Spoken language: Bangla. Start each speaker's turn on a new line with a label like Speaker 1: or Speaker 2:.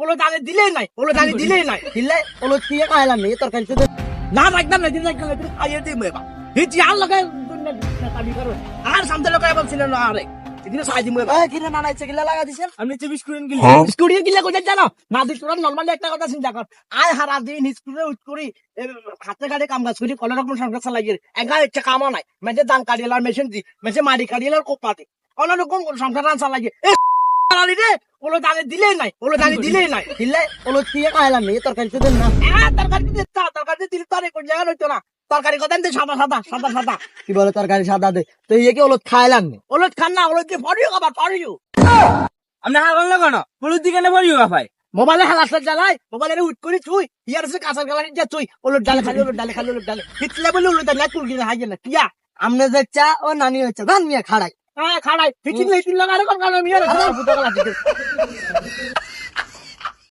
Speaker 1: ওলত আগে দিলেই নাই, ওলত আগে দিলেই নাই।
Speaker 2: দিলে ওলত দিয়ে খাইলাম নি তরকারি তো
Speaker 1: না একদম না, দিন একদম খাইয়ে দিই মেবা। হিচি আর লগে নেতাবি করো। আর সামনে লগে বলছিলেন না আরে। এদিকে সাই দিই মেবা।
Speaker 2: কিনা নানাইছে গিলা লাগা দিছেন
Speaker 1: আমি হচ্ছে বিস্কুট গিলি। বিস্কুট গিলে কোথায় জানো? না দিস তোরা নরমালি একটা কথা চিন্তা কর। আয় হারা দিন স্কুলে উঠ করি হাতে কাটে কাম কাজ করি কোন রকম সংসার চালাই একা ইচ্ছা কামও নাই। মেঝে ধান কাটিলার মেশিন দি, মেঝে মাটি কাটিলার কোপাতে। কোন রকম সংসার চালাই রে ওলো দানে দিলেই নাই, ওলো দানে দিলেই নাই।
Speaker 2: দিলে ওলত দিয়ে খাইলাম নি তরকারি তো না
Speaker 1: তরকারি দিলে তো আর কোন জায়গায় হইতো না। তরকারি কথা সাদা সাদা সাদা সাদা।
Speaker 2: কি বলে তরকারি সাদা দে তো ইয়ে কি ওলত খাইলাম নি
Speaker 1: ওলত খান না, ওলত দিয়ে ফরিও খাবার ফরিও।
Speaker 3: আপনি হারান না কেন হলুদ দিকে ভরিও ভাই
Speaker 1: মোবাইলে হালাসের জ্বালাই, মোবাইলে উঠ করি থুই, ইয়ার সে কাঁচার গালানি যা থুই, ওলট ডালে খালি, ওলট ডালে খালি, ওলট ডালে। হিটলে বলে ওলট ডালে তুলকি না হাইয়ে না, কিয়া?
Speaker 2: আমনে যে চা ও নানি হচ্ছে ধান মিয়া খাড়াই
Speaker 1: হ্যাঁ খাড়াই, হিটলে হিটলে লাগা আর কোন কারণে মিয়া রে ফুটা গলা দিতে।